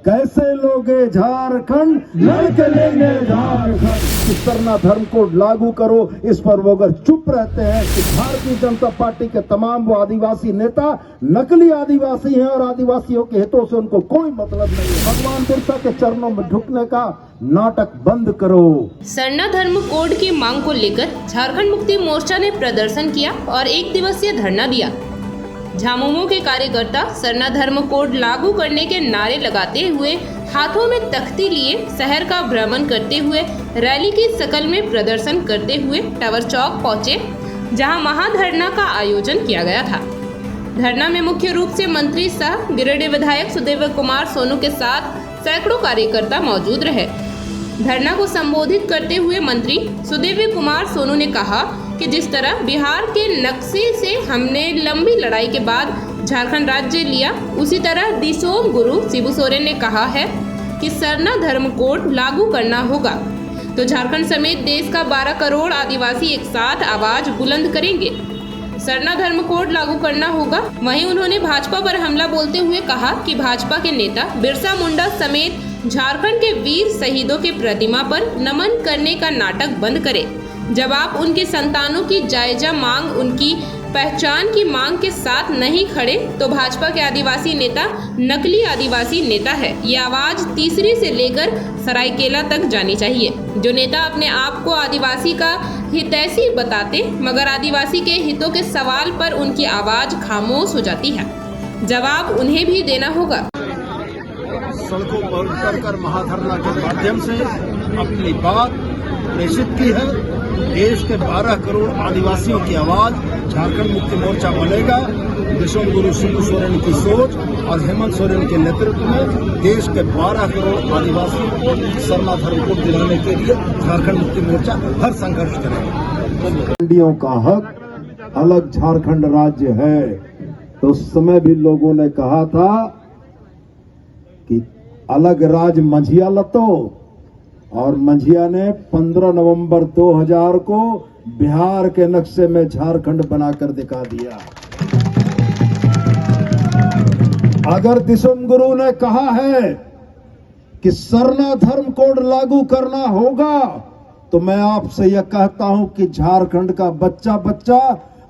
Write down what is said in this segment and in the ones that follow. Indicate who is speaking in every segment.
Speaker 1: कैसे लोगे झारखंड, लड़के लेंगे झारखंड। सरना धर्म को लागू करो, इस पर वो अगर चुप रहते हैं कि भारतीय जनता पार्टी के तमाम वो आदिवासी नेता नकली आदिवासी हैं और आदिवासियों के हितों से उनको कोई मतलब नहीं है। भगवान बिरसा के चरणों में झुकने का नाटक बंद करो।
Speaker 2: सरना धर्म कोड की मांग को लेकर झारखंड मुक्ति मोर्चा ने प्रदर्शन किया और 1 दिवसीय धरना दिया। झामुमो के कार्यकर्ता सरना धर्म कोड लागू करने के नारे लगाते हुए हाथों में तख्ती लिए शहर का भ्रमण करते हुए रैली की शक्ल में प्रदर्शन करते हुए टावर चौक पहुंचे, जहां महाधरना का आयोजन किया गया था। धरना में मुख्य रूप से मंत्री सह गिरिडीह विधायक सुदेव कुमार सोनू के साथ सैकड़ों कार्यकर्ता मौजूद रहे। धरना को संबोधित करते हुए मंत्री सुदेव कुमार सोनू ने कहा कि जिस तरह बिहार के नक्शे से हमने लंबी लड़ाई के बाद झारखंड राज्य लिया, उसी तरह दिसोम गुरु शिबू सोरेन ने कहा है कि सरना धर्म कोड लागू करना होगा तो झारखंड समेत देश का 12 करोड़ आदिवासी एक साथ आवाज बुलंद करेंगे। सरना धर्म कोड लागू करना होगा। वहीं उन्होंने भाजपा पर हमला बोलते हुए कहा कि भाजपा के नेता बिरसा मुंडा समेत झारखंड के वीर शहीदों के प्रतिमा पर नमन करने का नाटक बंद करे। जब आप उनके संतानों की जायजा मांग, उनकी पहचान की मांग के साथ नहीं खड़े तो भाजपा के आदिवासी नेता नकली आदिवासी नेता है। ये आवाज तीसरी से लेकर सरायकेला तक जानी चाहिए। जो नेता अपने आप को आदिवासी का हितैषी बताते मगर आदिवासी के हितों के सवाल पर उनकी आवाज खामोश हो जाती है, जवाब उन्हें भी देना होगा।
Speaker 3: सड़कों पर उतरकर महाधरना के माध्यम से अपनी बात प्रेषित की है। देश के 12 करोड़ आदिवासियों की आवाज झारखंड मुक्ति मोर्चा बनेगा। दिसोम गुरु शिबू सोरेन की सोच और हेमंत सोरेन के नेतृत्व में देश के 12 करोड़ आदिवासियों को सरना धर्म कोड दिलाने के लिए झारखंड मुक्ति मोर्चा हर संघर्ष करेगा।
Speaker 1: मंडियों का हक अलग झारखंड राज्य है, तो उस समय भी लोगों ने कहा था कि अलग राज मंझिया लतो, और मंझिया ने 15 नवंबर 2000 को बिहार के नक्शे में झारखंड बनाकर दिखा दिया। अगर दिसोम गुरु ने कहा है कि सरना धर्म कोड लागू करना होगा तो मैं आपसे यह कहता हूं कि झारखंड का बच्चा बच्चा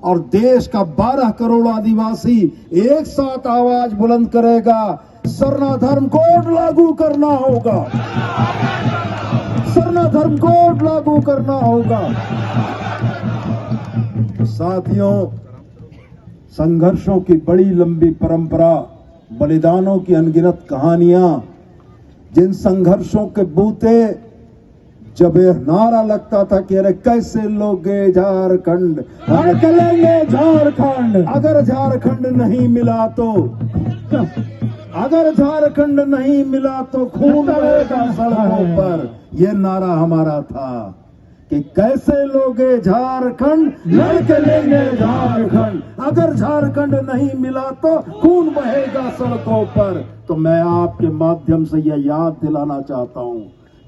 Speaker 1: और देश का 12 करोड़ आदिवासी एक साथ आवाज बुलंद करेगा, सरना धर्म कोड लागू करना होगा, सरना धर्म कोड लागू करना होगा। तो साथियों, संघर्षों की बड़ी लंबी परंपरा, बलिदानों की अनगिनत कहानियां, जिन संघर्षों के बूते जब यह नारा लगता था कि अरे कैसे लोगे झारखंड, लड़के लेंगे झारखंड, अगर झारखंड नहीं मिला तो, अगर झारखंड नहीं मिला तो खून बहेगा सड़कों पर, यह नारा हमारा था कि कैसे लोगे झारखंड, लड़के लेंगे झारखंड, अगर झारखंड नहीं मिला तो खून बहेगा सड़कों पर। तो मैं आपके माध्यम से यह याद दिलाना चाहता हूं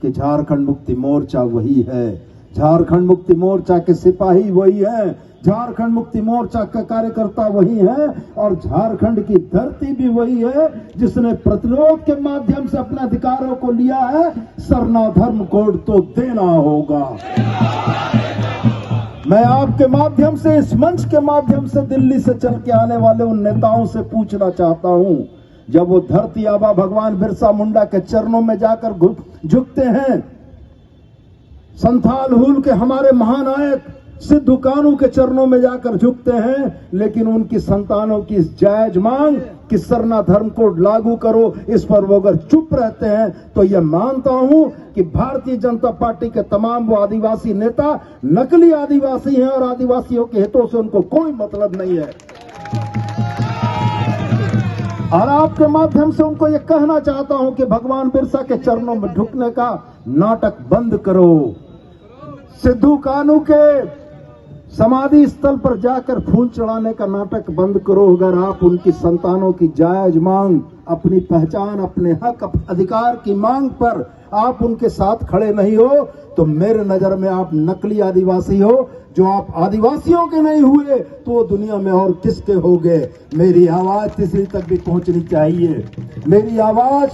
Speaker 1: कि झारखंड मुक्ति मोर्चा वही है, झारखंड मुक्ति मोर्चा के सिपाही वही है, झारखंड मुक्ति मोर्चा का कार्यकर्ता वही है और झारखंड की धरती भी वही है जिसने प्रतिरोध के माध्यम से अपने अधिकारों को लिया है। सरना धर्म कोड तो देना होगा। मैं आपके माध्यम से, इस मंच के माध्यम से दिल्ली से चल के आने वाले उन नेताओं से पूछना चाहता हूं, जब वो धरती आबा भगवान बिरसा मुंडा के चरणों में जाकर झुकते हैं, संथाल हुल के हमारे महानायक सिद्धू कानू के चरणों में जाकर झुकते हैं, लेकिन उनकी संतानों की इस जायज मांग कि सरना धर्म कोड लागू करो, इस पर वो अगर चुप रहते हैं तो यह मानता हूं कि भारतीय जनता पार्टी के तमाम वो आदिवासी नेता नकली आदिवासी हैं और आदिवासियों के हितों से उनको कोई मतलब नहीं है। और आपके माध्यम से उनको यह कहना चाहता हूं कि भगवान बिरसा के चरणों में झुकने का नाटक बंद करो। सिद्धू कानू के समाधि स्थल पर जाकर फूल चढ़ाने का नाटक बंद करो। अगर आप उनकी संतानों की जायज मांग, अपनी पहचान, अपने हक, अधिकार की मांग पर आप उनके साथ खड़े नहीं हो तो मेरे नजर में आप नकली आदिवासी हो। जो आप आदिवासियों के नहीं हुए तो दुनिया में और किसके होंगे। मेरी आवाज तीसरी तक भी पहुंचनी चाहिए। मेरी आवाज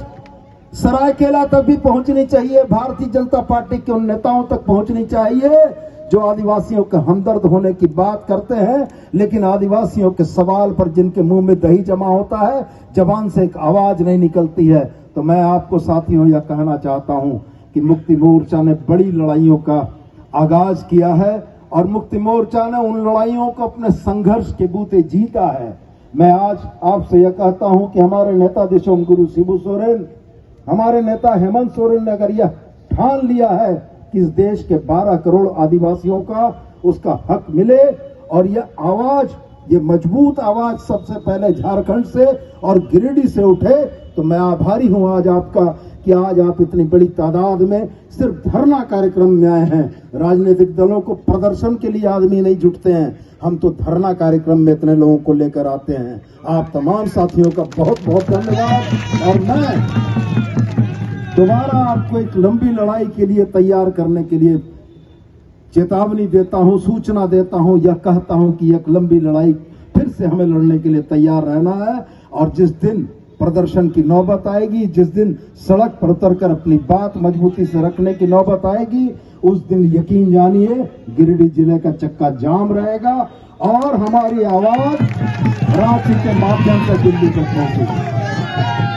Speaker 1: सरायकेला तक भी पहुंचनी चाहिए, भारतीय जनता पार्टी के उन नेताओं तक पहुंचनी चाहिए जो आदिवासियों के हमदर्द होने की बात करते हैं, लेकिन आदिवासियों के सवाल पर जिनके मुंह में दही जमा होता है, जबान से एक आवाज नहीं निकलती है। तो मैं आपको साथियों यह कहना चाहता हूं कि मुक्ति मोर्चा ने बड़ी लड़ाइयों का आगाज किया है और मुक्ति मोर्चा ने उन लड़ाइयों को अपने संघर्ष के बूते जीता है। मैं आज आपसे यह कहता हूं कि हमारे नेता देशोम गुरु शिबू सोरेन, हमारे नेता हेमंत सोरेन ने अगर यह ठान लिया है कि इस देश के 12 करोड़ आदिवासियों का उसका हक मिले और यह आवाज, ये मजबूत आवाज सबसे पहले झारखंड से और गिरिडीह से उठे, तो मैं आभारी हूं आज आपका कि आज आप इतनी बड़ी तादाद में सिर्फ धरना कार्यक्रम में आए हैं। राजनीतिक दलों को प्रदर्शन के लिए आदमी नहीं जुटते हैं, हम तो धरना कार्यक्रम में इतने लोगों को लेकर आते हैं। आप तमाम साथियों का बहुत बहुत धन्यवाद। और मैं दोबारा आपको एक लंबी लड़ाई के लिए तैयार करने के लिए चेतावनी देता हूं, सूचना देता हूं, यह कहता हूं कि एक लंबी लड़ाई फिर से हमें लड़ने के लिए तैयार रहना है। और जिस दिन प्रदर्शन की नौबत आएगी, जिस दिन सड़क पर उतरकर अपनी बात मजबूती से रखने की नौबत आएगी, उस दिन यकीन जानिए गिरिडीह जिले का चक्का जाम रहेगा और हमारी आवाज रांची के माध्यम से दिल्ली तक पहुंचेगी।